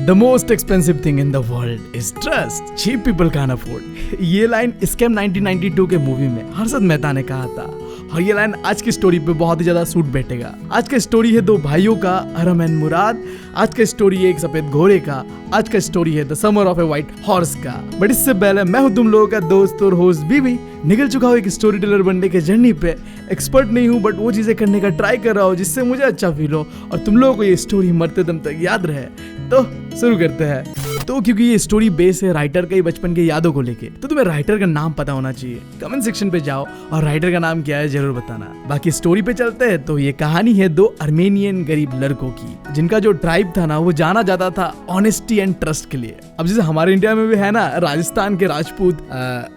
The most expensive thing in the world is trust, cheap people can afford. ये line scam 1992 के movie में हर्षद मेहता ने कहा था और ये लाइन आज की स्टोरी पे बहुत ही ज्यादा सूट बैठेगा। आज का स्टोरी है दो भाइयों का, अरम एंड मुराद। आज का स्टोरी है एक सफेद घोड़े का। आज का स्टोरी है the summer of a white horse का। बट इससे पहले मैं हूँ तुम लोगों का दोस्त और होस्ट बीवी। निकल चुका हूँ एक स्टोरी टेलर बनने के जर्नी पे। एक्सपर्ट नहीं हूँ बट वो चीजें करने का ट्राई कर रहा हूँ जिससे मुझे अच्छा फील हो और तुम लोगों को ये स्टोरी मरते दम तक याद रहे। तो शुरू करते हैं। तो क्योंकि ये स्टोरी बेस है राइटर के बचपन के यादों को लेके, तो तुम्हें राइटर का नाम पता होना चाहिए। कमेंट सेक्शन पे जाओ और राइटर का नाम क्या है जरूर बताना। बाकी स्टोरी पे चलते हैं। तो ये कहानी है दो अर्मेनियन गरीब लड़कों की, जिनका जो ट्राइब था ना वो जाना जाता था ऑनेस्टी एंड ट्रस्ट के लिए। अब जैसे हमारे इंडिया में भी है ना, राजस्थान के राजपूत,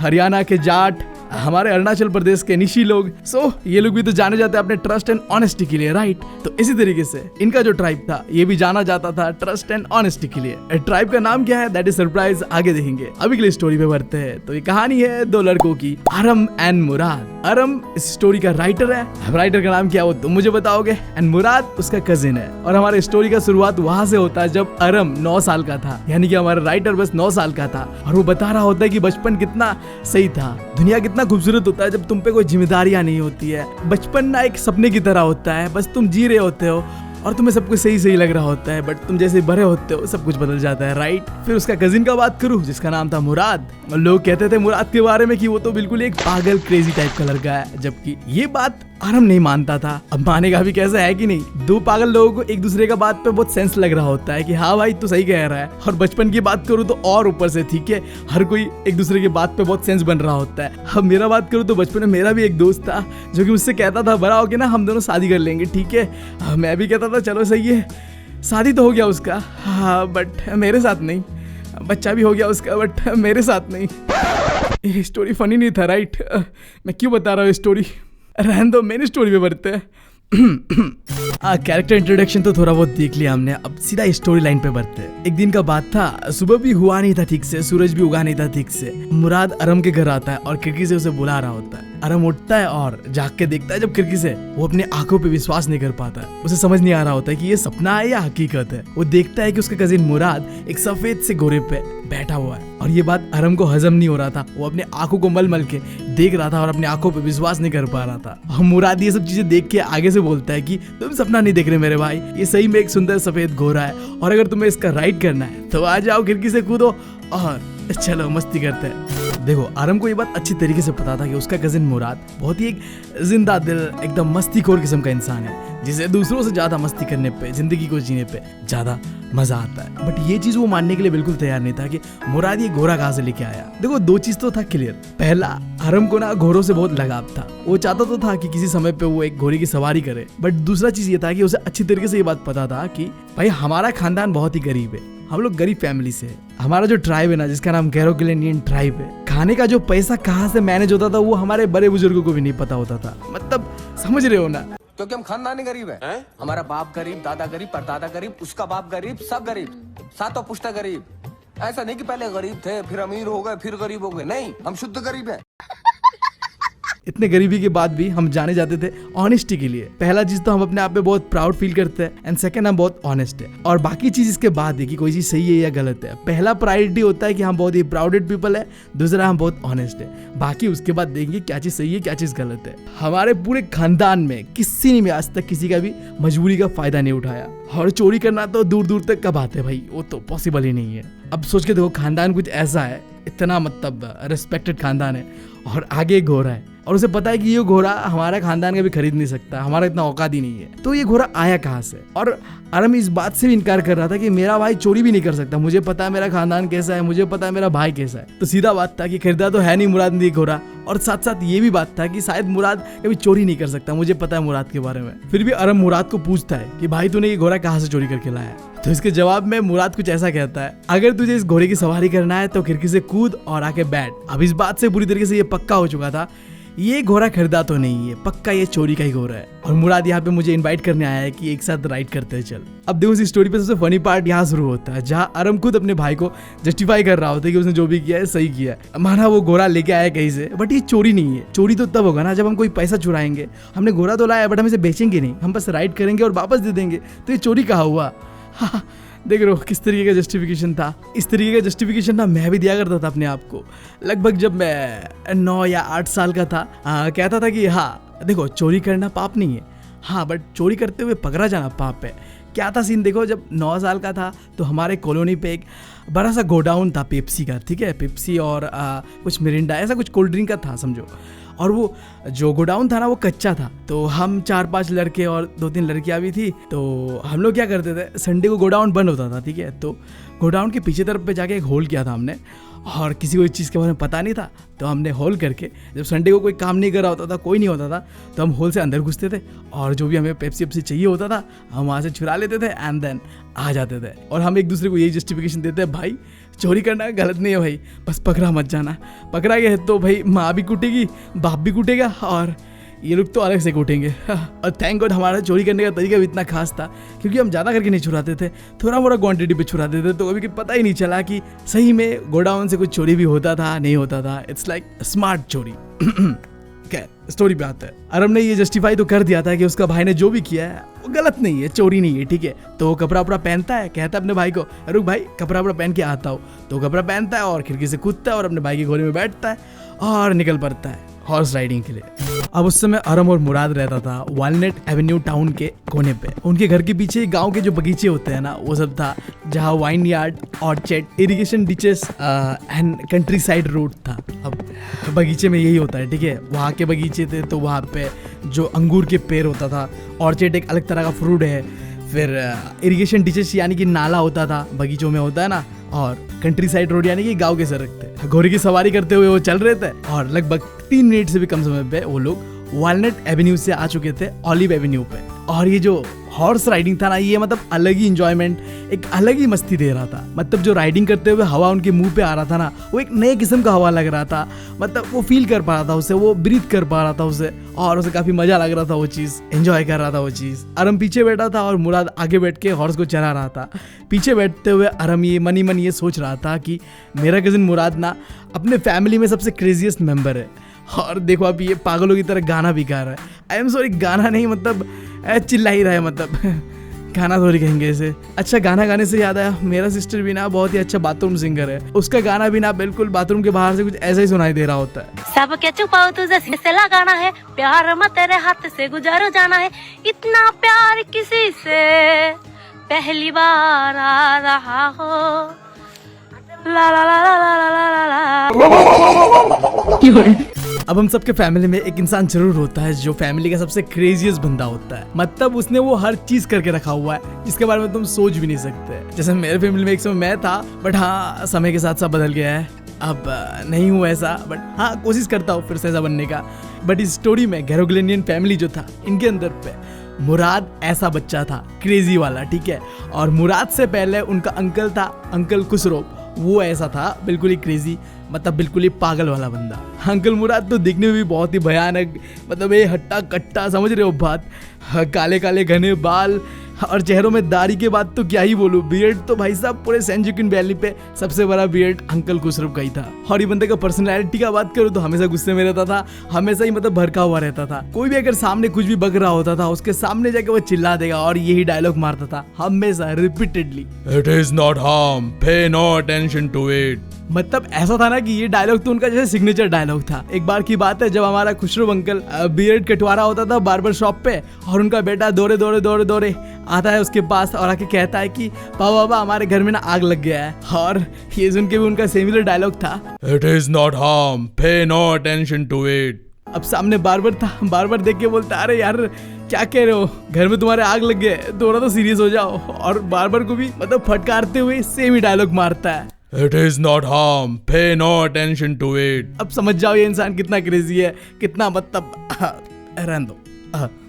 हरियाणा के जाट, हमारे अरुणाचल प्रदेश के निशी लोग, सो ये लोग भी तो जाने जाते हैं अपने ट्रस्ट एंड ऑनेस्टी के लिए, राइट। तो इसी तरीके से इनका जो ट्राइब था ये भी जाना जाता था ट्रस्ट एंड ऑनेस्टी के लिए। ट्राइब का नाम क्या है दैट इज सरप्राइज, आगे देखेंगे। अभी के लिए स्टोरी पे बढ़ते हैं। तो ये कहानी है दो लड़कों की, अरम एंड मुराद। अरम इस स्टोरी का राइटर है। अब राइटर का नाम क्या है वो तुम मुझे बताओगे। एंड मुराद उसका कजिन है। और हमारे स्टोरी का शुरुआत वहां से होता है जब अरम 9 साल का था, यानी कि हमारा राइटर बस 9 साल का था और वो बता रहा होता है कि बचपन कितना सही था, दुनिया कितना खूबसूरत होता है जब तुम पे कोई जिम्मेदारियां नहीं होती है। बचपन ना एक सपने की तरह होता है, बस तुम जी रहे होते हो और तुम्हें सब कुछ सही सही लग रहा होता है, बट तुम जैसे बड़े होते हो सब कुछ बदल जाता है, राइट। फिर उसका कजिन का बात करूं जिसका नाम था मुराद। लोग कहते थे मुराद के बारे में कि वो तो बिल्कुल एक पागल क्रेजी टाइप का लड़का है, जबकि ये बात अरम नहीं मानता था। अब मानेगा भी कैसे, है कि नहीं। दो पागल लोगों को एक दूसरे का बात पे बहुत सेंस लग रहा होता है कि हाँ भाई तू सही कह रहा है। और बचपन की बात करूँ तो और ऊपर से, ठीक है, हर कोई एक दूसरे की बात पे बहुत सेंस बन रहा होता है। अब मेरा बात करूँ तो बचपन में मेरा भी एक दोस्त था जो कि मुझसे कहता था बड़ा होके ना हम दोनों शादी कर लेंगे, ठीक है। मैं भी कहता था चलो सही है। शादी तो हो गया उसका, हाँ, बट मेरे साथ नहीं। बच्चा भी हो गया उसका, बट मेरे साथ नहीं। ये स्टोरी फनी नहीं था, राइट। मैं क्यों बता रहा हूँ स्टोरी, रहने दो, मेन स्टोरी पे बढ़ते हैं। कैरेक्टर इंट्रोडक्शन तो थोड़ा बहुत देख लिया हमने, अब सीधा स्टोरी लाइन पे बढ़ते हैं। एक दिन का बात था, सुबह भी हुआ नहीं था ठीक से, सूरज भी उगा नहीं था ठीक से। मुराद अरम के घर आता है और खिड़की से उसे बुला रहा होता है। अरम उठता है और जाग के देखता है जब खिड़की से, वो अपने आंखों पे विश्वास नहीं कर पाता है। उसे समझ नहीं आ रहा होता है कि ये सपना है या हकीकत है। वो देखता है कि उसका कजिन मुराद एक सफेद से घोड़े पे बैठा हुआ है और ये बात अरम को हजम नहीं हो रहा था। वो अपने आंखों को मल मल के देख रहा था और अपने आंखों पे विश्वास नहीं कर पा रहा था। और मुराद ये सब चीजें देख के आगे से बोलता है कि तुम सपना नहीं देख रहे मेरे भाई, ये सही में एक सुंदर सफेद घोड़ा है और अगर तुम्हें इसका राइड करना है तो आ जाओ, खिड़की से कूदो और चलो मस्ती करते हैं। देखो अरम को ये बात अच्छी तरीके से पता था कि उसका कजिन मुराद बहुत ही एक जिंदा दिल, एकदम मस्तीखोर किस्म का इंसान है, जिसे दूसरों से ज्यादा मस्ती करने पे, जिंदगी को जीने पे ज्यादा मजा आता है। बट ये चीज वो मानने के लिए बिल्कुल तैयार नहीं था कि मुराद ये घोड़ा कहाँ से लेके आया। देखो दो चीज तो था क्लियर। पहला, अरम को ना घोड़ों से बहुत लगाव था। वो चाहता तो था कि किसी समय पे वो एक घोड़े की सवारी करे। बट दूसरा चीज ये था कि उसे अच्छी तरीके से ये बात पता था कि भाई हमारा खानदान बहुत ही गरीब है, हम लोग गरीब फैमिली से है। हमारा जो ट्राइब है ना, जिसका नाम गैरोकिल इंडियन ट्राइब है, खाने का जो पैसा कहाँ से मैनेज होता था वो हमारे बड़े बुजुर्गों को भी नहीं पता होता था। मतलब समझ रहे हो ना, क्योंकि हम खानदानी गरीब है। हमारा बाप गरीब, दादा गरीब, परदादा गरीब, उसका बाप गरीब, सब गरीब, सातों पुश्ता गरीब। ऐसा नहीं कि पहले गरीब थे फिर अमीर हो गए फिर गरीब हो गए, नहीं, हम शुद्ध गरीब हैं। इतने गरीबी के बाद भी हम जाने जाते थे ऑनेस्टी के लिए। पहला चीज तो हम अपने आप पे बहुत प्राउड फील करते हैं एंड सेकंड हम बहुत ऑनेस्ट है। और बाकी चीज इसके बाद है कि कोई चीज सही है या गलत है। पहला प्रायोरिटी होता है कि हम बहुत ही प्राउडेड पीपल है, दूसरा हम बहुत ऑनेस्ट है। बाकी उसके बाद देखेंगे क्या चीज सही है क्या चीज गलत है। हमारे पूरे खानदान में किसी ने भी आज तक किसी का भी मजबूरी का फायदा नहीं उठाया और चोरी करना तो दूर दूर तक का बात है भाई, वो तो पॉसिबल ही नहीं है। अब सोच के देखो, खानदान कुछ ऐसा है, इतना मतलब रिस्पेक्टेड खानदान है और आगे एक घोड़ा है और उसे पता है कि ये घोड़ा हमारा खानदान का भी खरीद नहीं सकता, हमारा इतना औकात ही नहीं है। तो ये घोड़ा आया कहाँ से। और अरम इस बात से भी इनकार कर रहा था कि मेरा भाई चोरी भी नहीं कर सकता, मुझे पता है मेरा खानदान कैसा है, मुझे पता है मेरा भाई कैसा है। तो सीधा बात था कि खरीदा तो है नहीं मुराद ने घोड़ा, और साथ साथ ये भी बात था कि शायद मुराद कभी चोरी नहीं कर सकता, मुझे पता है मुराद के बारे में। फिर भी अरम मुराद को पूछता है कि भाई तूने ये घोड़ा कहाँ से चोरी करके लाया। तो इसके जवाब में मुराद कुछ ऐसा कहता है, अगर तुझे इस घोड़े की सवारी करना है तो खिड़की से कूद और आके बैठ। अब इस बात से पूरी तरीके से ये पक्का हो चुका था, ये घोड़ा खरीदा तो नहीं है, पक्का ये चोरी का ही घोड़ा है। और मुराद यहाँ पे मुझे इनवाइट करने आया है कि एक साथ राइड करते हैं चल। अब देखो इस स्टोरी पे सबसे फनी पार्ट यहाँ शुरू होता है, जहाँ अरम खुद अपने भाई को जस्टिफाई कर रहा होता है कि उसने जो भी किया है सही किया है। माना वो घोड़ा लेके आया कहीं से, बट ये चोरी नहीं है। चोरी तो तब होगा ना जब हम कोई पैसा चुराएंगे। हमने घोड़ा तो लाया बट हम इसे बेचेंगे नहीं, हम बस राइड करेंगे और वापस दे देंगे, तो ये चोरी कहाँ हुआ। देख रहे हो किस तरीके का जस्टिफिकेशन था। इस तरीके का जस्टिफिकेशन ना मैं भी दिया करता था अपने आप को। लगभग जब मैं 9 या 8 साल का था, कहता था कि हाँ देखो चोरी करना पाप नहीं है, हाँ बट चोरी करते हुए पकड़ा जाना पाप है। क्या था सीन देखो, जब 9 साल का था तो हमारे कॉलोनी पे एक बड़ा सा गोडाउन था पेप्सी का, ठीक है, पेप्सी और कुछ मिरिंडा ऐसा कुछ कोल्ड ड्रिंक का था समझो। और वो जो गोडाउन था ना वो कच्चा था, तो हम 4-5 लड़के और 2-3 लड़कियां भी थी। तो हम लोग क्या करते थे, संडे को गोडाउन बंद होता था, ठीक है, तो गोडाउन के पीछे तरफ पे जाके एक होल किया था हमने, और किसी को इस चीज़ के बारे में पता नहीं था। तो हमने होल करके, जब संडे को कोई काम नहीं कर रहा होता था, कोई नहीं होता था, तो हम होल से अंदर घुसते थे और जो भी हमें पेप्सी चाहिए होता था हम वहाँ से चुरा लेते थे एंड देन आ जाते थे। और हम एक दूसरे को यही जस्टिफिकेशन देते हैं, भाई चोरी करना गलत नहीं है भाई, बस पकड़ा मत जाना, पकड़ा गया तो भाई माँ भी कूटेगी, बाप भी कूटेगा और ये लोग तो अलग से कूटेंगे। और थैंक गॉड हमारा चोरी करने का तरीका भी इतना खास था, क्योंकि हम ज़्यादा करके नहीं चुराते थे, थोड़ा मोड़ा क्वांटिटी पे चुराते थे, तो कभी पता ही नहीं चला कि सही में गोडाउन से कुछ चोरी भी होता था नहीं होता था। इट्स लाइक स्मार्ट चोरी। स्टोरी पे आता है। अरम ने ये जस्टिफाई तो कर दिया था कि उसका भाई ने जो भी किया है वो गलत नहीं है, चोरी नहीं है, ठीक है। तो वो कपड़ा उपड़ा पहनता है, कहता है अपने भाई को, रुक भाई कपड़ा उपड़ा पहन के आता हो। तो कपड़ा पहनता है और खिड़की से कूदता है और अपने भाई की घोड़े में बैठता है और निकल पड़ता है हॉर्स राइडिंग के लिए। अब उस समय अरम और मुराद रहता था वॉलनट एवेन्यू टाउन के कोने पे। उनके घर के पीछे गांव के जो बगीचे होते हैं ना वो सब था, जहाँ wine yard, orchard, irrigation ditches and country side road था। अब बगीचे में यही होता है, ठीक है, वहाँ के बगीचे थे तो वहाँ पे जो अंगूर के पेड़ होता था, ऑर्चर्ड एक अलग तरह का फ्रूट है, फिर इरिगेशन डिचेस यानी कि नाला होता था बगीचों में होता है ना, और कंट्री साइड रोड यानी कि गांव के सड़क थे। घोड़े की सवारी करते हुए वो चल रहे थे और लगभग 3 मिनट से भी कम समय पे वो लोग वॉलनट एवेन्यू से आ चुके थे ऑलिव एवेन्यू पे। और ये जो हॉर्स राइडिंग था ना, ये मतलब अलग ही इंजॉयमेंट, एक अलग ही मस्ती दे रहा था। मतलब जो राइडिंग करते हुए हवा उनके मुंह पे आ रहा था ना, वो एक नए किस्म का हवा लग रहा था। मतलब वो फील कर पा रहा था उसे, वो ब्रीथ कर पा रहा था उसे, और उसे काफी मजा लग रहा था, वो चीज एंजॉय कर रहा था वो चीज। अरम पीछे बैठा था और मुराद आगे बैठ के हॉर्स को चला रहा था। पीछे बैठते हुए अरम ये मनी मन ये सोच रहा था कि मेरा कजिन मुराद ना अपने फैमिली में सबसे क्रेजीएस्ट मेंबर है। और देखो अभी ये पागलों की तरह गाना भी गा रहा है। आई एम सॉरी, गाना नहीं, मतलब चिल्ला ही रहा है, मतलब गाना थोड़ी कहेंगे इसे। अच्छा, गाना गाने से याद आया, मेरा सिस्टर भी ना बहुत ही अच्छा बाथरूम सिंगर है। उसका गाना भी ना बिल्कुल बाथरूम के बाहर से कुछ ऐसा ही सुनाई दे रहा होता है। सब के छुपाओ तुझे से लगाना है, प्यार मत तेरे हाथ से गुजर जाना है, इतना प्यार किसी से पहली बार आ रहा हो, ला ला ला ला ला ला ला ला। अब हम सबके फैमिली में एक इंसान जरूर होता है जो फैमिली का सबसे क्रेजीएस्ट बंदा होता है। मतलब उसने वो हर चीज करके रखा हुआ है जिसके बारे में तुम सोच भी नहीं सकते। जैसे मेरे फैमिली में एक समय मैं था, बट हाँ समय के साथ सब बदल गया है, अब नहीं हुआ ऐसा, बट हाँ कोशिश करता हूँ फिर से ऐसा बनने का। बट इस स्टोरी में गैरोग्लेनियन फैमिली जो था, इनके अंदर पे मुराद ऐसा बच्चा था क्रेजी वाला, ठीक है। और मुराद से पहले उनका अंकल था, अंकल खुसरो, वो ऐसा था बिल्कुल ही क्रेजी, मतलब बिल्कुल ही पागल वाला बंदा। अंकल मुराद तो दिखने में भी बहुत ही भयानक, मतलब ये हट्टा कट्टा, समझ रहे हो बात, काले काले घने बाल और चेहरों में दाढ़ी के बाद तो क्या ही बोलूं, बियर्ड तो भाई साहब पूरे सैनजुकिन वैली पे सबसे बड़ा बियर्ड अंकल खुसरो का ही था। और ये बंदे का पर्सनैलिटी का बात करूं तो हमेशा गुस्से में रहता था, हमेशा ही मतलब भड़का हुआ रहता था। कोई भी अगर सामने कुछ भी बक रहा होता था उसके सामने जाके वो चिल्ला देगा और यही डायलॉग मारता था हमेशा repeatedly, it is not harm, pay no attention to it. मतलब ऐसा था ना कि ये डायलॉग तो उनका जैसे सिग्नेचर डायलॉग था। एक बार की बात है जब हमारा खुसरो अंकल बियर्ड कटवा रहा होता था बार्बर शॉप पे, और उनका बेटा दौड़े दौड़े दौड़े दौड़े आता है उसके पास और आके कहता है कि पापा हमारे घर में ना आग लग गया है। और ये सुन के भी उनका सिमिलर डायलॉग था, it is not harm, pay no attention to it. अब सामने बार्बर था, बार्बर देख के बोलता अरे यार क्या कह रहे हो, घर में तुम्हारे आग लग गए, थोड़ा तो सीरियस हो जाओ। और बार्बर को भी मतलब फटकारते हुए सेम ही डायलॉग मारता है, it is not harm, pay no attention to it. अब समझ जाओ ये इंसान कितना क्रेजी है, कितना मतलब रहने दो,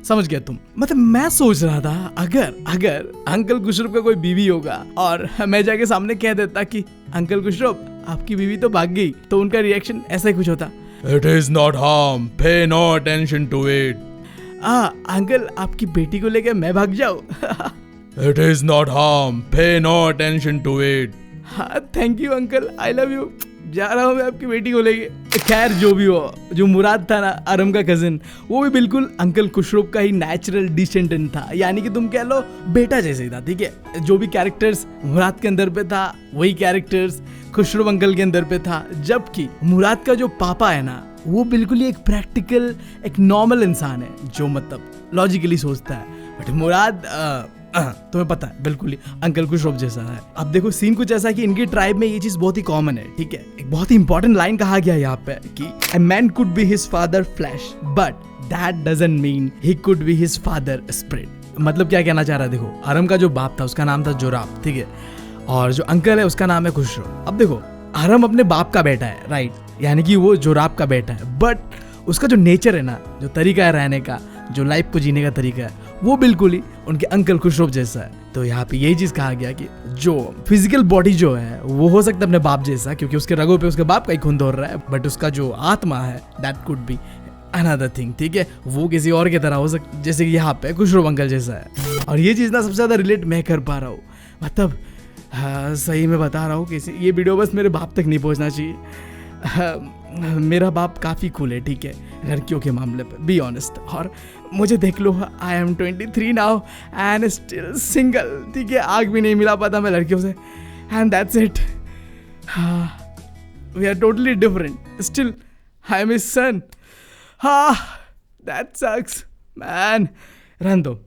समझ गया तुम। मतलब मैं सोच रहा था अगर अंकल खुसरो का कोई बीवी होगा और मैं जाके सामने कह देता कि अंकल खुसरो आपकी बीवी तो भाग गई, तो उनका रिएक्शन ऐसा ही कुछ होता, it is not harm, pay no attention to it. Uncle आपकी बेटी को लेकर मैं भाग जाऊं, it is not harm, pay no attention to it. हाँ thank you uncle, I love you, जा रहा हूँ मैं आपकी बेटी को लेके। खैर जो भी हो, जो मुराद था ना आरम का कजिन, वो भी बिल्कुल अंकल खुशरो का ही नेचुरल डिसेंडेंट था, यानी कि तुम कह लो बेटा जैसे ही था। ठीक है, जो भी कैरेक्टर्स मुराद के अंदर पे था वही कैरेक्टर्स खुशरो अंकल के अंदर पे था। जबकि मुराद का जो पापा है ना, वो बिल्कुल ही एक प्रैक्टिकल, एक नॉर्मल इंसान है जो मतलब लॉजिकली सोचता है। बट मुराद तुम्हें पता है बिल्कुल ही अंकल खुशरो जैसा है। अब देखो सीन कुछ ऐसा है कि इनकी ट्राइब में ये चीज बहुत ही कॉमन है। ठीक है, एक बहुत ही इंपॉर्टेंट लाइन कहा गया यहाँ पे कि a man could be his father flesh but that doesn't mean he could be his father spirit। मतलब क्या कहना चाह रहा है, देखो आरम का जो बाप था उसका नाम था जोराब, ठीक है, और जो अंकल है उसका नाम है खुशरो। अब देखो आरम अपने बाप का बेटा है, राइट, यानी कि वो जोराब का बेटा है, बट उसका जो नेचर है ना, जो तरीका है रहने का, जो लाइफ को जीने का तरीका है, वो बिल्कुल ही उनके अंकल खुशरो जैसा है। तो यहाँ पे यही चीज कहा गया कि जो फिजिकल बॉडी जो है वो हो सकता है अपने बाप जैसा, क्योंकि उसके रगों पे उसके बाप का ही खून दौड़ रहा है, बट उसका जो आत्मा है that could be another thing. ठीक है, वो किसी और की तरह हो सकता, जैसे कि यहाँ पे खुशरो अंकल जैसा है। और ये चीज ना सबसे ज्यादा रिलेट मैं कर पा रहा हूँ, मतलब सही में बता रहा हूँ, किसी ये वीडियो बस मेरे बाप तक नहीं पहुँचना चाहिए। मेरा बाप काफ़ी कूल है, ठीक है, लड़कियों के मामले पे, बी ऑनेस्ट। और मुझे देख लो, I am 23 now and still single. ठीक है, आग भी नहीं मिला पाता मैं लड़कियों से, and that's it. We are totally different, still I am his son. That sucks man. रहने दो।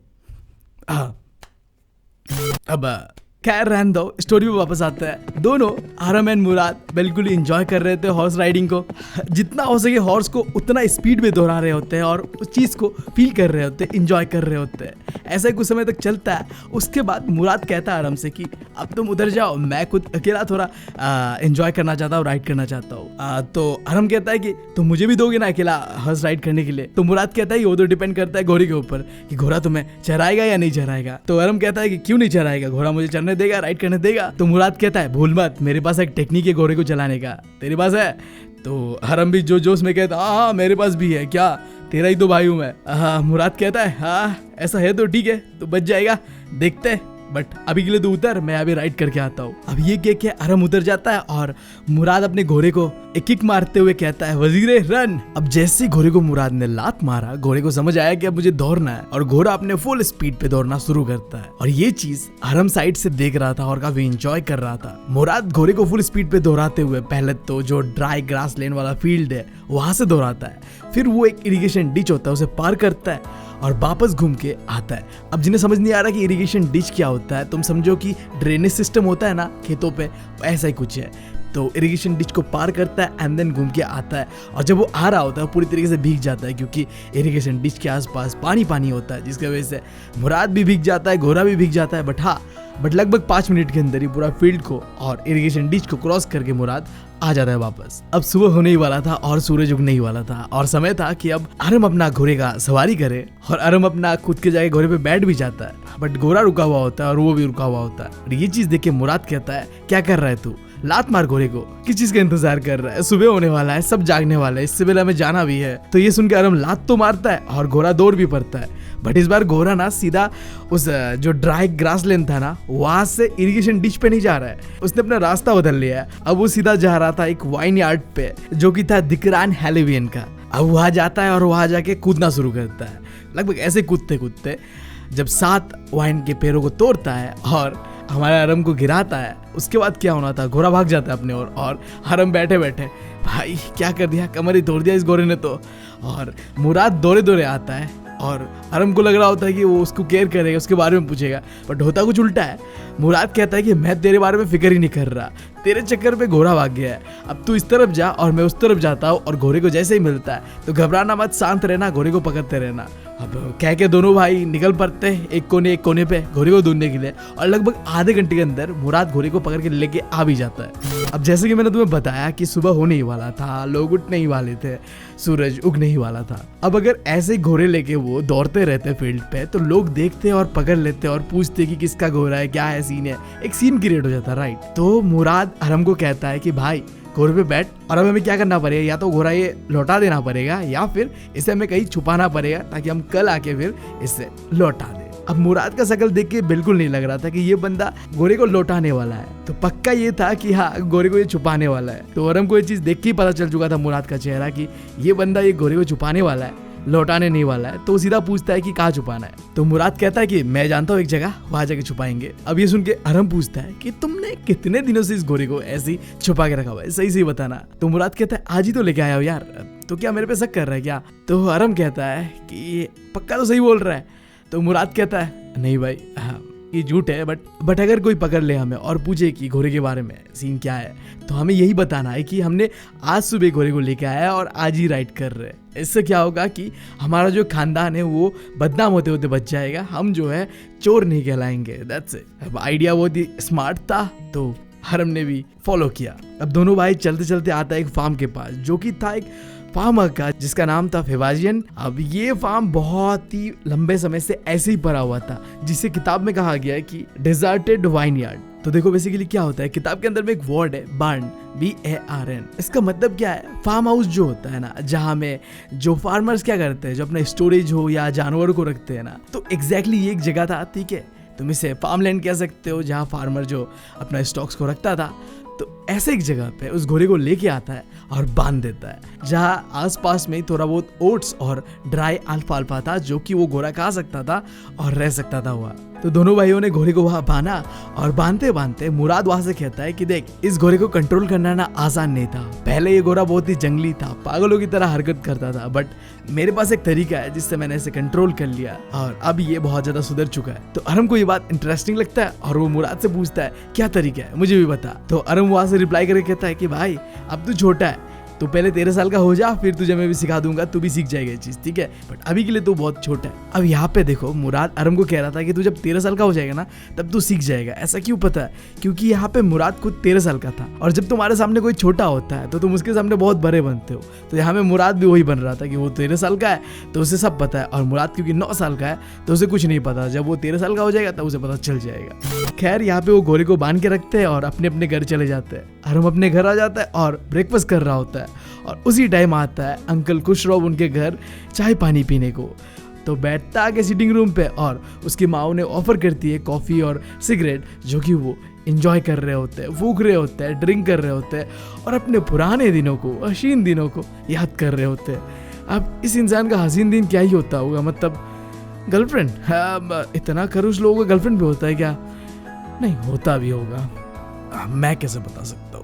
अब खैर रहने दो, स्टोरी में वापस आता है। दोनों आरम एंड मुराद बिल्कुल एंजॉय कर रहे थे हॉर्स राइडिंग को। जितना हो सके हॉर्स को उतना स्पीड में दोहरा रहे होते हैं और उस चीज़ को फील कर रहे होते हैं, एंजॉय कर रहे होते हैं। ऐसा ही कुछ समय तक चलता है। उसके बाद मुराद कहता है आरम से कि अब तुम उधर जाओ, मैं खुद अकेला थोड़ा एंजॉय करना चाहता हूँ, राइड करना चाहता हूँ। तो आरम कहता है कि तुम मुझे भी दोगे ना अकेला हॉर्स राइड करने के लिए? तो मुराद कहता है कि वो तो डिपेंड करता है घोड़े के ऊपर कि घोड़ा तुम्हें चराएगा या नहीं चराएगा। तो आरम कहता है कि क्यों नहीं चराएगा, घोड़ा मुझे चरने देगा, राइड करने देगा। तो मुराद कहता है भूल मत, मेरे पास एक टेक्निक है घोड़े को चलाने का, तेरे पास है? तो हरम भी जो जोश में कहता हाँ मेरे पास भी है, क्या तेरा ही तो भाई हूं मैं। मुराद कहता है हाँ ऐसा है तो ठीक है, तो बच जाएगा, देखते हैं, बट अभी के लिए तो उतर, मैं अभी राइड करके आता हूँ। अब ये कह के अरम उतर जाता है और मुराद अपने घोड़े को एक किक मारते हुए कहता है वजीरे रन। अब जैसे ही घोड़े को मुराद ने लात मारा, घोड़े को समझ आया कि अब मुझे दौड़ना है और घोड़ा अपने फुल स्पीड पे दौड़ना शुरू करता है। और ये चीज अरम साइड से देख रहा था और काफी एंजॉय कर रहा था। मुराद घोड़े को फुल स्पीड पे दौड़ाते हुए पहले तो जो ड्राई ग्रास लैंड वाला फील्ड है वहां से दौड़ाता है, फिर वो एक इरिगेशन डिच होता है उसे पार करता है और वापस घूम के आता है। अब जिन्हें समझ नहीं आ रहा कि इरिगेशन डिच क्या होता है, तुम समझो कि ड्रेनेज सिस्टम होता है ना खेतों पे, ऐसा ही कुछ है। तो इरिगेशन डिच को पार करता है एंड देन घूम के आता है। और जब वो आ रहा होता है पूरी तरीके से भीग जाता है, क्योंकि इरिगेशन डिच के आसपास पानी पानी होता है, जिसकी वजह से मुराद भी भीग जाता है, घोड़ा भी भीग जाता है। बट लगभग 5 मिनट के अंदर ही पूरा फील्ड को और इरिगेशन डिच को क्रॉस करके मुराद आ जाता है वापस। अब सुबह होने ही वाला था और सूरज उगने ही वाला था और समय था कि अब अरम अपना घोड़े का सवारी करे और अरम अपना खुद के जगह घोड़े पे बैठ भी जाता है। बट घोड़ा रुका हुआ होता है और वो भी रुका हुआ होता है। और ये चीज देख के मुराद कहता है क्या कर रहा है तू, लात मार घोड़े को, किस चीज का इंतजार कर रहा है, सुबह होने वाला है, सब जागने वाला है, इससे पहले हमें जाना भी है। तो ये सुन के अरम लात तो मारता है और घोड़ा दौड़ भी पड़ता है। बट इस बार घोड़ा ना सीधा उस जो ड्राई ग्रास लैंड था ना वहां से इरिगेशन डिच पे नहीं जा रहा है, उसने अपना रास्ता बदल लिया है। अब वो सीधा जा रहा था एक वाइन यार्ड पे जो कि था दिकरान हैलोवियन का। अब वहां जाता है और वहां जाके कूदना शुरू करता है। लगभग ऐसे कूदते कूदते जब 7 वाइन के पेड़ों को तोड़ता है और हमारे अरम को गिराता है, उसके बाद क्या होना था, घोड़ा भाग जाता है अपने ओर और अरम बैठे बैठे भाई क्या कर दिया, कमर ही तोड़ दिया इस घोड़े ने तो। और मुराद दौड़े दौड़े आता है और अरम को लग रहा होता है कि वो उसको केयर करेगा, उसके बारे में पूछेगा, बट होता कुछ उल्टा है। मुराद कहता है कि मैं तेरे बारे में फिक्र ही नहीं कर रहा, तेरे चक्कर पे घोड़ा भाग गया है, अब तू इस तरफ जा और मैं उस तरफ जाता हूँ और घोड़े को जैसे ही मिलता है तो घबराना मत, शांत रहना, घोड़े को पकड़ते रहना। अब कह के दोनों भाई निकल पड़ते हैं एक कोने पे घोड़े को ढूंढने के लिए और लगभग आधे घंटे के अंदर मुराद घोड़े को पकड़ के लेके आ भी जाता है। अब जैसे कि मैंने तुम्हें बताया कि सुबह होने ही वाला था, लोग उठने ही वाले थे, सूरज उगने ही वाला था। अब अगर ऐसे घोड़े लेके वो दौड़ते रहते फील्ड पे तो लोग देखते और पकड़ लेते और पूछते कि किसका घोड़ा है, क्या है, सीन है, एक सीन क्रिएट हो जाता, राइट। तो मुराद अरम को कहता है कि भाई घोड़े पे बैठ और अब हमें क्या करना पड़ेगा, या तो घोड़ा ये लौटा देना पड़ेगा या फिर इसे हमें कहीं छुपाना पड़ेगा ताकि हम कल आके फिर इसे लौटा दें। अब मुराद का शक्ल देख के बिल्कुल नहीं लग रहा था कि ये बंदा गोरे को लौटाने वाला है, तो पक्का ये था कि हाँ गोरे को ये छुपाने वाला है। तो अरम को ये चीज देख के ही पता चल चुका था मुराद का चेहरा कि ये बंदा ये गोरे को छुपाने वाला है, लौटाने नहीं वाला है। तो सीधा पूछता है कि कहाँ छुपाना है। तो मुराद कहता है कि मैं जानता हूँ एक जगह, वहां जाके छुपाएंगे। अब ये सुन के अरम पूछता है कि तुमने कितने दिनों से इस गोरे को ऐसे ही छुपा के रखा हुआ है, सही सही बताना। तो मुराद कहता है आज ही तो लेके आया हो यार, तो क्या मेरे पे शक कर रहा है क्या? तो अरम कहता है कि पक्का तो सही बोल रहा है। तो मुराद कहता है नहीं भाई ये झूठ है, बट अगर कोई पकड़ ले हमें और पूछे कि घोड़े के बारे में सीन क्या है, तो हमें यही बताना है कि हमने आज सुबह घोड़े को लेके आया और आज ही राइड कर रहे हैं। इससे क्या होगा कि हमारा जो खानदान है वो बदनाम होते होते बच जाएगा, हम जो है चोर नहीं कहलाएंगे। That's it. अब आइडिया बहुत ही स्मार्ट था, तो हरम ने भी फॉलो किया। अब दोनों भाई चलते चलते आता है एक फार्म के पास, जो कि था एक फार्मर का जिसका नाम था फेवाजियन। अब ये फार्म बहुत ही लंबे समय से ऐसे ही पड़ा हुआ था, जिसे किताब में कहा गया है कि डिजर्टेड वाइनयार्ड। तो देखो बेसिकली क्या होता है, किताब के अंदर में एक वर्ड है बार्न, BARN। इसका मतलब क्या है, फार्म हाउस जो होता है ना, जहाँ में जो फार्मर्स क्या करते हैं, जो अपना स्टोरेज हो या जानवरों को रखते हैं ना, तो एग्जैक्टली ये एक जगह था। ठीक है, तुम इसे फार्मलैंड कह सकते हो, जहाँ फार्मर जो अपना स्टॉक्स को रखता था। तो ऐसे एक जगह पे उस घोड़े को लेके आता है और बांध देता है, जहाँ आसपास में थोड़ा बहुत ओट्स और ड्राई अल्फाल्फा था, जो कि वो घोड़ा खा सकता था और रह सकता था वहाँ। तो दोनों भाइयों ने घोड़े को वहाँ बांधा और बांधते बांधते मुराद वहां से कहता है कि देख इस घोड़े को कंट्रोल करना ना आसान नहीं था। पहले ये घोड़ा बहुत ही जंगली था, पागलों की तरह हरकत करता था, बट मेरे पास एक तरीका है जिससे मैंने इसे कंट्रोल कर लिया और अब ये बहुत ज्यादा सुधर चुका है। तो अरम को ये बात इंटरेस्टिंग लगता है और वो मुराद से पूछता है क्या तरीका है, मुझे भी बता। तो अरम वहां से रिप्लाई करके कहता है कि भाई अब तू छोटा है, तो पहले 13 साल का हो जा, फिर तुझे मैं भी सिखा दूंगा, तू भी सीख जाएगा ये चीज, ठीक है, बट अभी के लिए तू बहुत छोटा है। अब यहाँ पे देखो मुराद अरम को कह रहा था कि तू जब 13 साल का हो जाएगा ना तब तू सीख जाएगा। ऐसा क्यों पता है, क्योंकि यहाँ पे मुराद खुद 13 साल का था और जब तुम्हारे सामने कोई छोटा होता है तो तुम उसके सामने बहुत बड़े बनते हो। तो यहाँ पे मुराद भी वही बन रहा था कि वो 13 साल का है तो उसे सब पता है, और मुराद क्योंकि 9 साल का है तो उसे कुछ नहीं पता। जब वो 13 साल का हो जाएगा तब उसे पता चल जाएगा। खैर यहाँ पे वो घोड़े को बांध के रखते हैं और अपने अपने घर चले जाते हैं। अरम अपने घर आ जाता है और ब्रेकफास्ट कर रहा होता है और उसी टाइम आता है अंकल खुशरो उनके घर चाय पानी पीने को। तो बैठता आके सिटिंग रूम पे और उसकी माँ उन्हें ऑफर करती है कॉफ़ी और सिगरेट, जो कि वो इंजॉय कर रहे होते हैं, फूक रहे होते हैं, ड्रिंक कर रहे होते हैं और अपने पुराने दिनों को, हसीन दिनों को याद कर रहे होते हैं। अब इस इंसान का हसीन दिन क्या ही होता होगा, मतलब गर्लफ्रेंड। इतना खरूश लोगों का गर्लफ्रेंड भी होता है क्या? नहीं होता भी होगा, मैं कैसे बता सकता हूँ।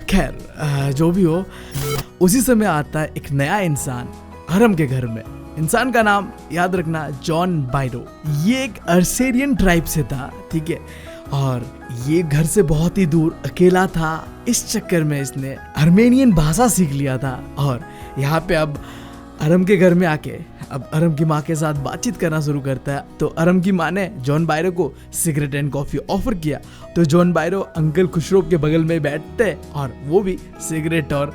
खैर जो भी हो, उसी समय आता है एक नया इंसान अरम के घर में। इंसान का नाम याद रखना जॉन बायरो। ये एक अर्सेरियन ट्राइब से था, ठीक है, और ये घर से बहुत ही दूर अकेला था। इस चक्कर में इसने आर्मेनियन भाषा सीख लिया था और यहाँ पे अब अरम के घर में आके अब अरम की माँ के साथ बातचीत करना शुरू करता है। तो अरम की माँ ने जॉन बायरो को सिगरेट एंड कॉफी ऑफर किया। तो जॉन बायरो अंकल खुशरो के बगल में बैठते हैं और वो भी सिगरेट और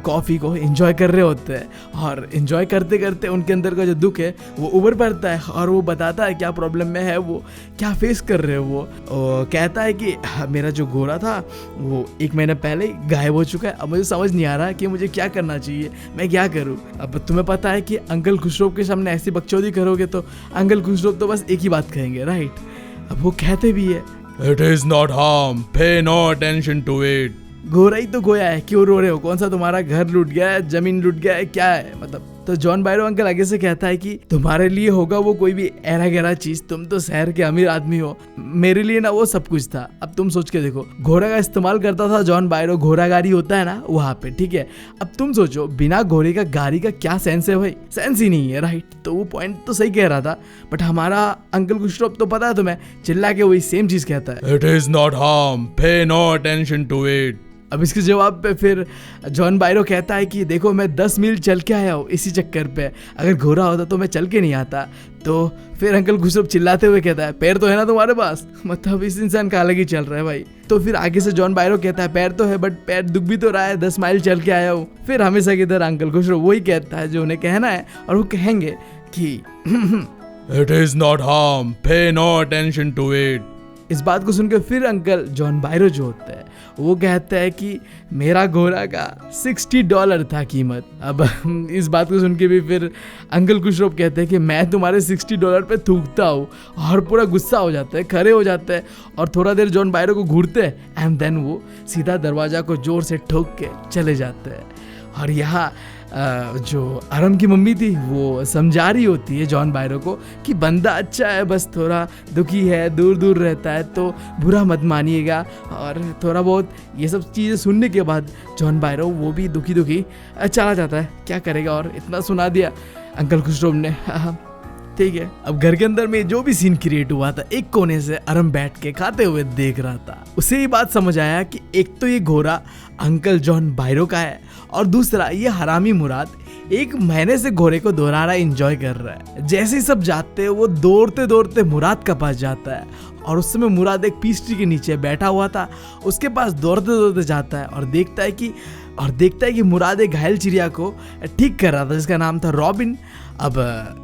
कॉफी को एंजॉय कर रहे होते हैं और एंजॉय करते करते उनके अंदर का जो दुख है वो उभर पड़ता है और वो बताता है क्या प्रॉब्लम में है, वो क्या फेस कर रहे हो। वो कहता है कि मेरा जो घोड़ा था वो 1 महीने पहले गायब हो चुका है, अब मुझे समझ नहीं आ रहा कि मुझे क्या करना चाहिए, मैं क्या करूँ। अब तुम्हें पता है कि अंकल खुशरो के सामने ऐसी बकचोदी करोगे तो अंकल खुशरो तो बस एक ही बात कहेंगे, राइट। अब वो कहते भी है It is not harm, pay no attention to it. घोड़ा ही तो गोया है, क्यों रो रहे हो, कौन सा तुम्हारा घर लूट गया है, जमीन लूट गया है, क्या है मतलब। तो जॉन बायरो अंकल आगे से कहता है कि तुम्हारे लिए होगा वो कोई भी ऐरा गहरा चीज, तुम तो शहर के अमीर आदमी हो, मेरे लिए ना वो सब कुछ था। अब तुम सोच के देखो, घोड़ा का इस्तेमाल करता था जॉन बायरो, घोड़ा गाड़ी होता है ना वहाँ पे, ठीक है। अब तुम सोचो बिना घोड़े का गाड़ी का क्या सेंस है भाई, सेंस ही नहीं है, राइट। तो वो पॉइंट तो सही कह रहा था, बट हमारा अंकल खुशरो तो पता है तुम्हें, चिल्ला के वही सेम चीज कहता है, It is not harm, pay no attention to it. अब इसके जवाब पे फिर जॉन बायरो कहता है कि देखो मैं 10 मील चल के आया हूँ इसी चक्कर पे, अगर घोड़ा होता तो मैं चल के नहीं आता। तो फिर अंकल खुशरो चिल्लाते हुए कहता है पैर तो है ना तुम्हारे पास, मतलब इस इंसान का अलग ही चल रहा है भाई। तो फिर आगे से जॉन बायरो कहता है पैर तो है बट पैर दुख भी तो रहा है, 10 माइल चल के आया हूँ। फिर हमेशा की तरह अंकल खुशरो वही कहता है जो उन्हें कहना है और वो कहेंगे कि It is not harm, pay no attention to it. इस बात को सुनकर फिर अंकल जॉन बायरो जो होता है वो कहता है कि मेरा घोड़ा का $60 था कीमत। अब इस बात को सुन के भी फिर अंकल खुशरोब कहते हैं कि मैं तुम्हारे $60 पे थूकता हूँ, और पूरा गुस्सा हो जाता है, खड़े हो जाता है और थोड़ा देर जॉन बायरो को घूरते हैं एंड देन वो सीधा दरवाजा को जोर से ठोक के चले जाते हैं। और यहाँ जो अरम की मम्मी थी वो समझा रही होती है जॉन बायरो को कि बंदा अच्छा है, बस थोड़ा दुखी है, दूर दूर रहता है, तो बुरा मत मानिएगा। और थोड़ा बहुत ये सब चीज़ें सुनने के बाद जॉन बायरो वो भी दुखी दुखी चला जाता है। क्या करेगा, और इतना सुना दिया अंकल खुशरोब ने, ठीक है। अब घर के अंदर में जो भी सीन क्रिएट हुआ था, एक कोने से अरम बैठ के खाते हुए देख रहा था। उसे ये बात समझ आया कि एक तो ये घोड़ा अंकल जॉन बायरो का है, और दूसरा ये हरामी मुराद 1 महीने से घोड़े को दोबारा एंजॉय कर रहा है। जैसे ही सब जाते हैं वो दौड़ते दौड़ते मुराद का पास जाता है, और उस समय मुराद एक पीस ट्री के नीचे बैठा हुआ था। उसके पास दौड़ते दौड़ते जाता है और देखता है कि मुराद एक घायल चिड़िया को ठीक कर रहा था जिसका नाम था रॉबिन। अब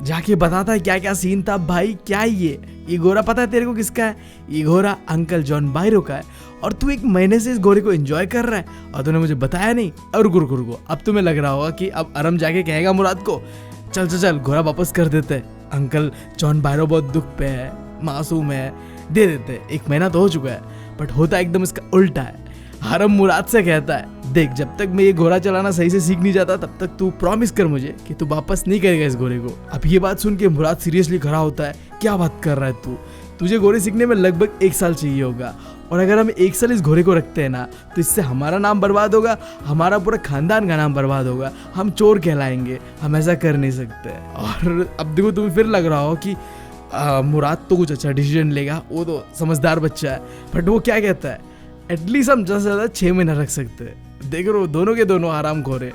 जाके बताता है क्या क्या सीन था। भाई क्या है ये घोड़ा पता है तेरे को किसका है? ये घोड़ा अंकल जॉन बायरो का है, और तू 1 महीने से इस घोड़े को एंजॉय कर रहा है और तूने मुझे बताया नहीं। और रुको, अब तुम्हें लग रहा होगा कि अब अरम जाके कहेगा मुराद को चल घोड़ा वापस कर देते। अंकल जॉन बायरो बहुत दुख पे है, मासूम है, दे देते। 1 महीना तो हो चुका है, बट होता एकदम इसका उल्टा है। हरम मुराद से कहता है देख, जब तक मैं ये घोड़ा चलाना सही से सीख नहीं जाता तब तक तू प्रॉमिस कर मुझे कि तू वापस नहीं करेगा इस घोड़े को। अब ये बात सुन के मुराद सीरियसली खड़ा होता है। क्या बात कर रहा है तू? तुझे घोड़े सीखने में लगभग 1 साल चाहिए होगा, और अगर हम 1 साल इस घोड़े को रखते हैं ना तो इससे हमारा नाम बर्बाद होगा, हमारा पूरा खानदान का नाम बर्बाद होगा, हम चोर कहलाएंगे, हम ऐसा कर नहीं सकते। और अब देखो तुम्हें फिर लग रहा हो कि मुराद तो कुछ अच्छा डिसीजन लेगा, वो तो समझदार बच्चा है, बट वो क्या कहता है एटलीस्ट हम ज़्यादा से ज़्यादा 6 महीना रख सकते हैं। देख रहे हो दोनों के दोनों आराम खोरे।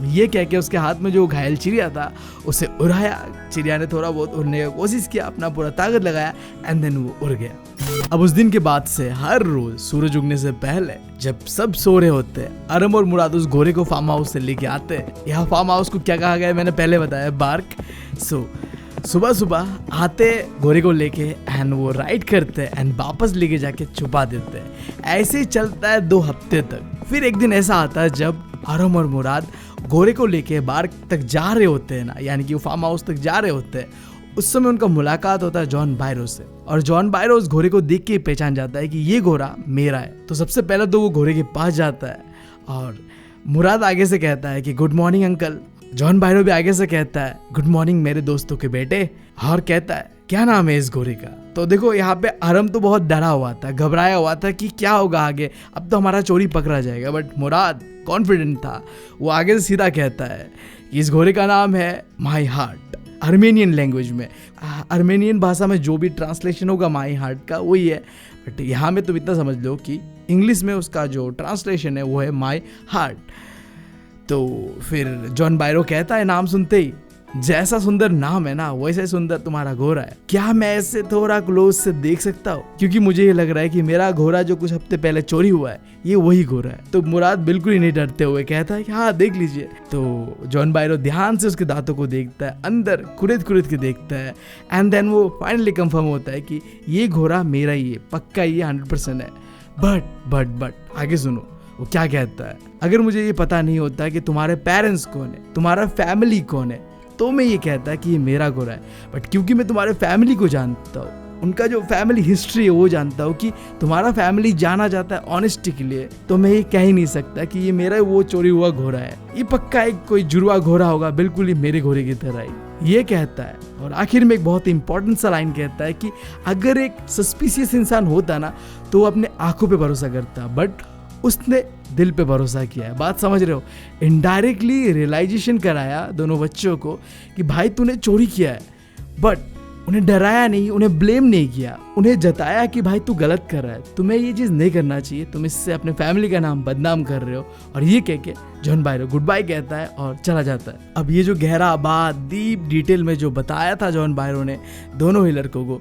ये कह के उसके हाथ में जो घायल चिड़िया था उसे उड़ाया। चिड़िया ने थोड़ा बहुत उड़ने की कोशिश किया, अपना पूरा ताकत लगाया एंड देन वो उड़ गया। अब उस दिन के बाद से हर रोज सूरज उगने से पहले जब सब सो रहे होते हैं, अरम और मुराद उस घोड़े को फार्म हाउस से लेके आते हैं। यहाँ फार्म हाउस को क्या कहा गया है मैंने पहले बताया, बार्क। सुबह सुबह आते घोड़े को लेके एंड वो राइड करते हैं एंड वापस लेके जाके छुपा देते हैं। ऐसे ही चलता है 2 हफ्ते तक। फिर एक दिन ऐसा आता है जब अरम और मुराद घोड़े को लेके बार्क तक जा रहे होते हैं ना, यानी कि वो फार्म हाउस तक जा रहे होते हैं। उस समय उनका मुलाकात होता है जॉन बायरो से, और जॉन बायरो उस घोड़े को देख के पहचान जाता है कि ये घोड़ा मेरा है। तो सबसे पहले तो वो घोड़े के पास जाता है और मुराद आगे से कहता है कि गुड मॉर्निंग अंकल। जॉन बायरो भी आगे से कहता है गुड मॉर्निंग मेरे दोस्तों के बेटे, और कहता है क्या नाम है इस घोड़े का। तो देखो यहाँ पे अरम तो बहुत डरा हुआ था, घबराया हुआ था कि क्या होगा आगे, अब तो हमारा चोरी पकड़ा जाएगा। बट मुराद कॉन्फिडेंट था, वो आगे से सीधा कहता है इस घोड़े का नाम है माई हार्ट। आर्मेनियन लैंग्वेज में, आर्मेनियन भाषा में जो भी ट्रांसलेशन होगा माई हार्ट का वही है, बट यहाँ में तुम इतना समझ लो कि इंग्लिश में उसका जो ट्रांसलेशन है वो है माई हार्ट। तो फिर जॉन बायरो कहता है नाम सुनते ही, जैसा सुंदर नाम है ना वैसे सुंदर तुम्हारा घोड़ा है, क्या मैं ऐसे थोड़ा क्लोज से देख सकता हूँ? क्योंकि मुझे ये लग रहा है कि मेरा घोड़ा जो कुछ हफ्ते पहले चोरी हुआ है ये वही घोड़ा है। तो मुराद बिल्कुल ही नहीं डरते हुए कहता है कि हाँ देख लीजिए। तो जॉन बायरो ध्यान से उसके दांतों को देखता है, अंदर कुरेद के देखता है एंड देन वो फाइनली कंफर्म होता है कि ये घोड़ा मेरा ही है, पक्का ये 100% है। बट आगे सुनो वो क्या कहता है, अगर मुझे ये पता नहीं होता कि तुम्हारे पेरेंट्स कौन है, तुम्हारा फैमिली कौन है, तो मैं ये कहता कि ये मेरा घोड़ा है। बट क्योंकि मैं तुम्हारे फैमिली को जानता हूँ, उनका जो फैमिली हिस्ट्री है वो जानता हूँ कि तुम्हारा फैमिली जाना जाता है ऑनेस्टी के लिए, तो मैं ये कह ही नहीं सकता कि ये मेरा वो चोरी हुआ घोड़ा है। ये पक्का एक कोई जुड़वा घोड़ा होगा, बिल्कुल ही मेरे घोड़े की तरह ही, ये कहता है। और आखिर में एक बहुत इंपॉर्टेंट सा लाइन कहता है कि अगर एक सस्पिशियस इंसान होता ना तो वो अपने आंखों पे भरोसा करता, बट उसने दिल पे भरोसा किया है। बात समझ रहे हो? इनडायरेक्टली रियलाइजेशन कराया दोनों बच्चों को कि भाई तूने चोरी किया है, बट उन्हें डराया नहीं, उन्हें ब्लेम नहीं किया, उन्हें जताया कि भाई तू गलत कर रहा है, तुम्हें ये चीज़ नहीं करना चाहिए, तुम इससे अपने फैमिली का नाम बदनाम कर रहे हो। और ये कह के जॉन बायरो गुड बाय कहता है और चला जाता है। अब ये जो गहरा बात डीप डिटेल में जो बताया था जॉन बायरो ने दोनों ही लड़कों को,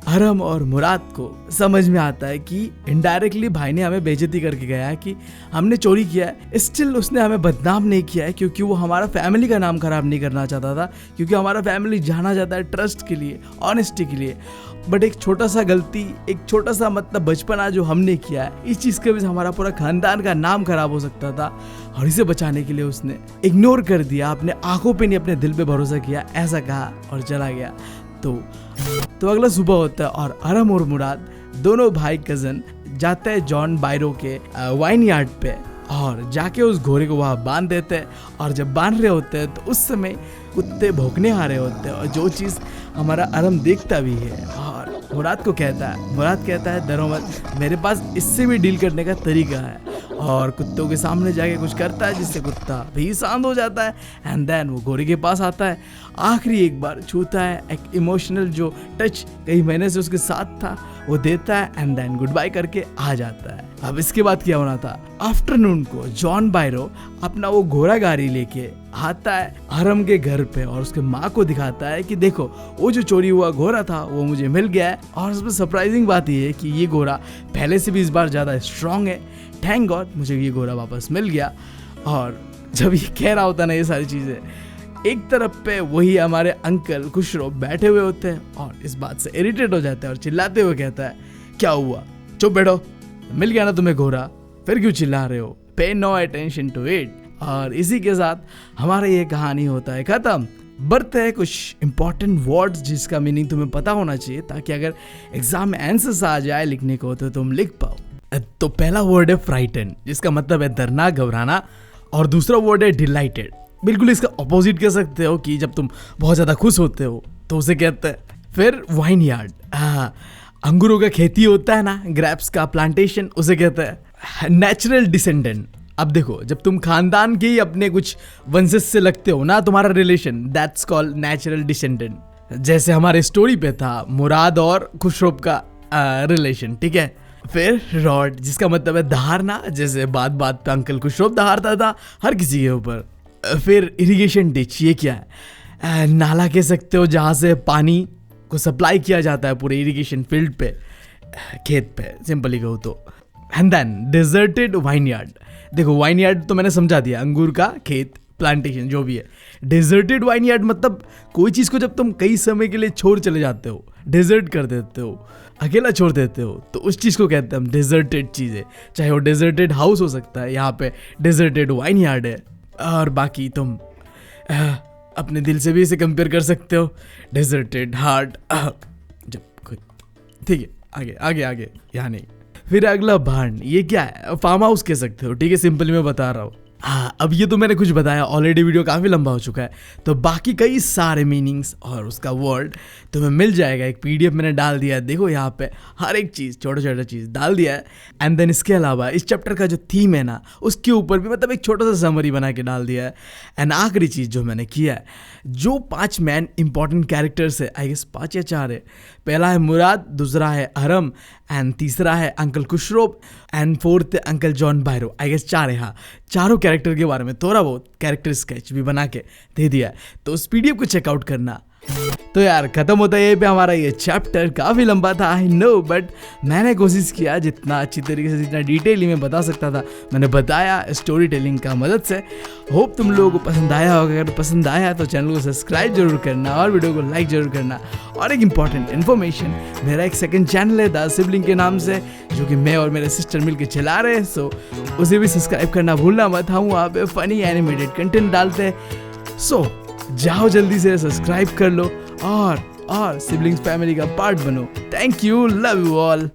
हरम और मुराद को समझ में आता है कि इनडायरेक्टली भाई ने हमें बेइज्जती करके गया है कि हमने चोरी किया है, स्टिल उसने हमें बदनाम नहीं किया है क्योंकि वो हमारा फैमिली का नाम खराब नहीं करना चाहता था, क्योंकि हमारा फैमिली जाना जाता है ट्रस्ट के लिए, ऑनेस्टी के लिए। बट एक छोटा सा गलती, एक छोटा सा मतलब बचपना जो हमने किया है, इस चीज़ के वजह से हमारा पूरा खानदान का नाम खराब हो सकता था और इसे बचाने के लिए उसने इग्नोर कर दिया, अपने आंखों पे नहीं अपने दिल पे भरोसा किया, ऐसा कहा और चला गया। तो अगला सुबह होता है और हरम और मुराद दोनों भाई कजन जाते हैं जॉन बायरो के वाइन यार्ड पे और जाके उस घोड़े को वहाँ बांध देते हैं। और जब बांध रहे होते हैं तो उस समय कुत्ते भौंकने आ रहे होते हैं और जो चीज़ हमारा हरम देखता भी है और मुराद कहता है डरो मत, मेरे पास इससे भी डील करने का तरीका है। और कुत्तों के सामने जाके कुछ करता है जिससे कुत्ता भी शांत हो जाता है एंड देन वो घोड़े के पास आता है, आखिरी एक बार छूता है, एक इमोशनल जो टच कई महीने से उसके साथ था वो देता है एंड देन गुड बाय करके आ जाता है। अब इसके बाद क्या होना था, आफ्टरनून को जॉन बायरो अपना वो घोड़ा गाड़ी लेके आता है हरम के घर पे और उसके माँ को दिखाता है कि देखो वो जो चोरी हुआ घोड़ा था वो मुझे मिल गया है। और उसमें सरप्राइजिंग बात ये है कि ये घोड़ा पहले से भी इस बार ज़्यादा स्ट्रांग है, थैंक गॉड मुझे ये घोड़ा वापस मिल गया। और जब ये कह रहा होता ना ये सारी चीज़ें, एक तरफ पे वही हमारे अंकल खुशरो बैठे हुए होते हैं और इस बात से इरिटेट हो जाते हैं और चिल्लाते हुए कहता है क्या हुआ, चुप बैठो, मिल गया ना तुम्हें घोड़ा, फिर क्यों चिल्ला रहे हो, पे नो अटेंशन टू इट। और इसी के साथ हमारा ये कहानी होता है खत्म। बढ़ते हैं कुछ इंपॉर्टेंट वर्ड्स जिसका मीनिंग तुम्हें पता होना चाहिए ताकि अगर एग्जाम में आंसर्स आ जाए लिखने को तो तुम लिख पाओ। तो पहला वर्ड है फ्राइटन जिसका मतलब है डरना, घबराना, और दूसरा वर्ड है डिलाइटेड। बिल्कुल इसका ऑपोजिट कह सकते हो कि जब तुम बहुत ज़्यादा खुश होते हो तो उसे कहते हैं। फिर वाइन यार्ड, अंगूरों का खेती होता है ना, ग्रेप्स का प्लांटेशन, उसे कहते हैं। नेचुरल डिसेंडेंट, अब देखो जब तुम खानदान के ही अपने कुछ वंशज से लगते हो ना तुम्हारा relation, that's called natural descendant. जैसे हमारे स्टोरी पे था मुराद और खुशरोब का रिलेशन, ठीक है। फिर रॉड जिसका मतलब है दहाड़ना, जैसे बात बात पे अंकल खुशरोब दहाड़ता था हर किसी के ऊपर। फिर इरिगेशन डिच, ये क्या है, नाला कह सकते हो जहाँ से पानी को सप्लाई किया जाता है पूरे इरिगेशन फील्ड पे, खेत पे सिंपली कहो तो। And then deserted vineyard, देखो वाइन यार्ड तो मैंने समझा दिया, अंगूर का खेत, प्लांटेशन जो भी है। डेजर्टेड वाइन यार्ड मतलब कोई चीज़ को जब तुम कई समय के लिए छोड़ चले जाते हो, डेजर्ट कर देते हो, अकेला छोड़ देते हो, तो उस चीज़ को कहते हैं हम डेजर्टेड चीज़ें। चाहे वो डेजर्टेड हाउस हो सकता है, यहाँ पे डेजर्टेड वाइन यार्ड है। और बाकी तुम अपने दिल से भी इसे कंपेयर कर सकते हो, डेजर्टेड हार्ट, जब कोई, ठीक है। आगे आगे आगे यहाँ नहीं। फिर अगला भांड, ये क्या है, फार्म हाउस कह सकते हो, ठीक है, सिंपली मैं बता रहा हूँ। हाँ, अब ये तो मैंने कुछ बताया ऑलरेडी, वीडियो काफ़ी लंबा हो चुका है, तो बाकी कई सारे मीनिंग्स और उसका वर्ड तुम्हें मिल जाएगा। एक PDF मैंने डाल दिया है, देखो यहाँ पे हर एक चीज़, छोटा छोटा चीज़ डाल दिया है। एंड देन इसके अलावा इस चैप्टर का जो थीम है ना, उसके ऊपर भी मतलब एक छोटा सा समरी बना के डाल दिया है। एंड आखिरी चीज़ जो मैंने किया है, जो 5 मैन इंपॉर्टेंट कैरेक्टर्स है, आई गेस 5 या 4 है। पहला है मुराद, दूसरा है हरम, एंड तीसरा है अंकल खुशरोब, एंड फोर्थ है uncle John Byro. I guess 4 है। हाँ, चारों कैरेक्टर के बारे में थोड़ा बहुत कैरेक्टर स्केच भी बना के दे दिया है, तो उस PDF को चेकआउट करना। तो यार खत्म होता है ये पे हमारा ये चैप्टर, काफ़ी लंबा था आई नो, बट मैंने कोशिश किया जितना अच्छी तरीके से, जितना डिटेली में बता सकता था मैंने बताया स्टोरी टेलिंग का मदद से। होप तुम लोगों को पसंद आया होगा, अगर पसंद आया तो चैनल को सब्सक्राइब जरूर करना और वीडियो को लाइक जरूर करना। और एक इंपॉर्टेंट इन्फॉर्मेशन, मेरा एक सेकंड चैनल है द सिबलिंग के नाम से, जो कि मैं और मेरे सिस्टर मिलकर चला रहे हैं, सो उसे भी सब्सक्राइब करना भूलना मत। हम वहाँ पे फनी एनिमेटेड कंटेंट डालते हैं, सो जाओ जल्दी से सब्सक्राइब कर लो और सिबलिंग्स फैमिली का पार्ट बनो। Thank you, love you all.